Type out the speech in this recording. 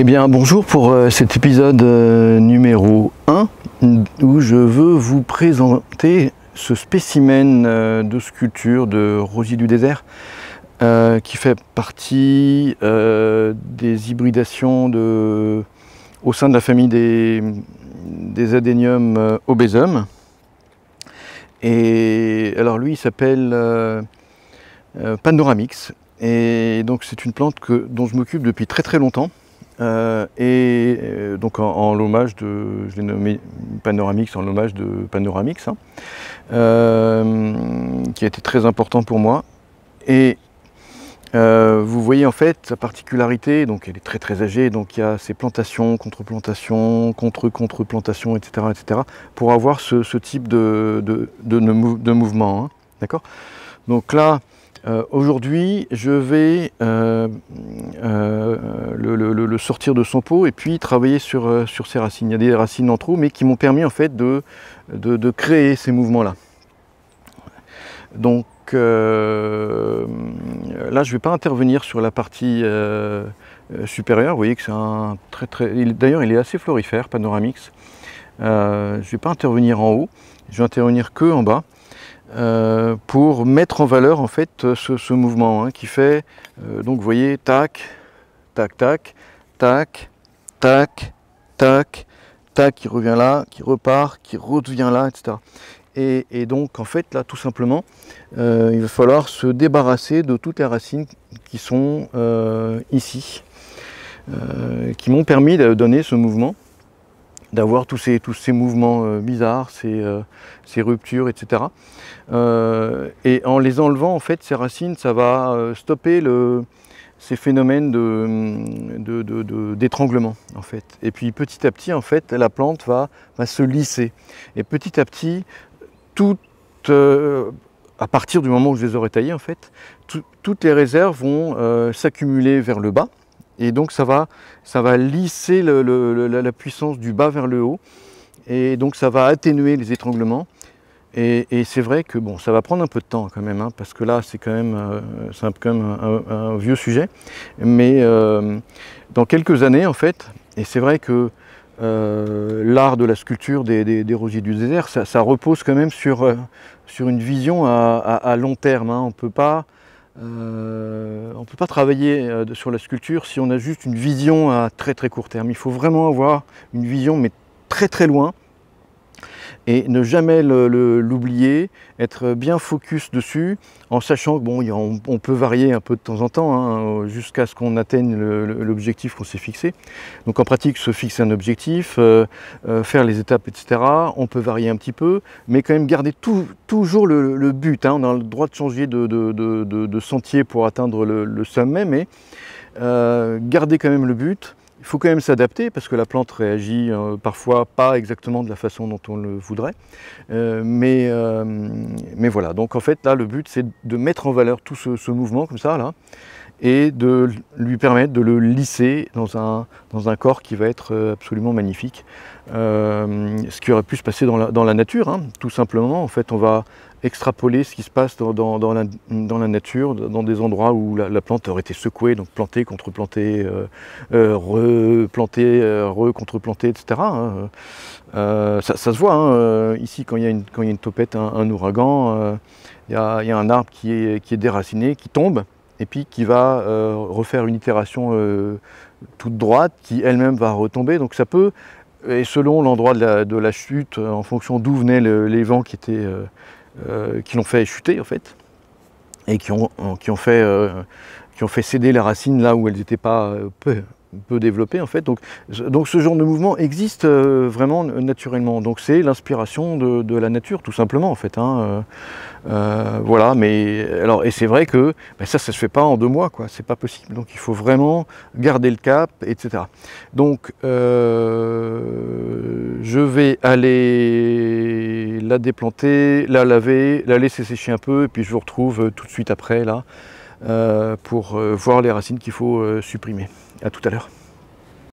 Eh bien bonjour pour cet épisode numéro 1 où je veux vous présenter ce spécimen de sculpture de rosier du désert qui fait partie des hybridations au sein de la famille des Adenium obesum. Et alors lui il s'appelle Panoramix et donc c'est une plante dont je m'occupe depuis très longtemps. Donc en l'hommage je l'ai nommé Panoramix en l'hommage de Panoramix, qui a été très important pour moi. Et vous voyez en fait sa particularité, donc elle est très âgée, donc il y a ces plantations, contre-plantations, contre-plantations, etc., pour avoir ce type de mouvement, hein, d'accord. Donc là, aujourd'hui, je vais le sortir de son pot et puis travailler sur ses racines. Il y a des racines en trop, mais qui m'ont permis en fait de créer ces mouvements-là. Donc là, je ne vais pas intervenir sur la partie supérieure. Vous voyez que c'est un d'ailleurs, il est assez florifère, Panoramix. Je ne vais pas intervenir en haut, je vais intervenir que en bas. Pour mettre en valeur en fait ce mouvement, hein, qui fait donc vous voyez tac tac tac tac tac tac tac, qui revient là, qui repart, qui revient là, etc. Et donc en fait là tout simplement il va falloir se débarrasser de toutes les racines qui sont ici, qui m'ont permis de donner ce mouvement, d'avoir tous ces mouvements bizarres, ces ruptures, etc. Et en les enlevant, en fait, ces racines, ça va stopper ces phénomènes d'étranglement, en fait. Et puis petit à petit, en fait, la plante va se lisser. Et petit à petit, à partir du moment où je les aurai taillées, en fait, toutes les réserves vont s'accumuler vers le bas. Et donc ça va lisser la puissance du bas vers le haut, et donc ça va atténuer les étranglements. Et c'est vrai que bon, ça va prendre un peu de temps quand même, hein, parce que là c'est quand même un vieux sujet. Mais dans quelques années en fait, et c'est vrai que l'art de la sculpture des rosiers du désert, ça repose quand même sur une vision à long terme, hein. On peut pas travailler sur la sculpture si on a juste une vision à très court terme. Il faut vraiment avoir une vision, mais très loin, et ne jamais l'oublier, être bien focus dessus, en sachant que bon, on peut varier un peu de temps en temps, hein, jusqu'à ce qu'on atteigne l'objectif qu'on s'est fixé. Donc en pratique, se fixer un objectif, faire les étapes, etc. On peut varier un petit peu, mais quand même garder toujours le but, hein. On a le droit de changer de sentier pour atteindre le sommet, mais garder quand même le but. Il faut quand même s'adapter parce que la plante réagit parfois pas exactement de la façon dont on le voudrait. Mais voilà, donc en fait là le but c'est de mettre en valeur tout ce mouvement comme ça là, et de lui permettre de le lisser dans un corps qui va être absolument magnifique. Ce qui aurait pu se passer dans la nature, hein, tout simplement. En fait on va extrapoler ce qui se passe dans la nature, dans des endroits où la plante aurait été secouée, donc plantée, contre-plantée, replantée, contre-plantée, etc. Hein. Ça se voit, hein, ici quand il y a une tempête, un ouragan, il y a un arbre qui est déraciné, qui tombe, et puis qui va refaire une itération toute droite, qui elle-même va retomber. Donc ça peut, et selon l'endroit de la chute, en fonction d'où venaient les vents qui l'ont fait chuter en fait, et qui ont fait céder les racines là où elles n'étaient pas peu développées en fait. Donc ce genre de mouvement existe vraiment naturellement. Donc c'est l'inspiration de la nature tout simplement en fait, hein. Voilà, mais alors, et c'est vrai que ça se fait pas en 2 mois, quoi, c'est pas possible. Donc il faut vraiment garder le cap, etc. Donc je vais aller la déplanter, la laver, la laisser sécher un peu, et puis je vous retrouve tout de suite après là pour voir les racines qu'il faut supprimer. À tout à l'heure.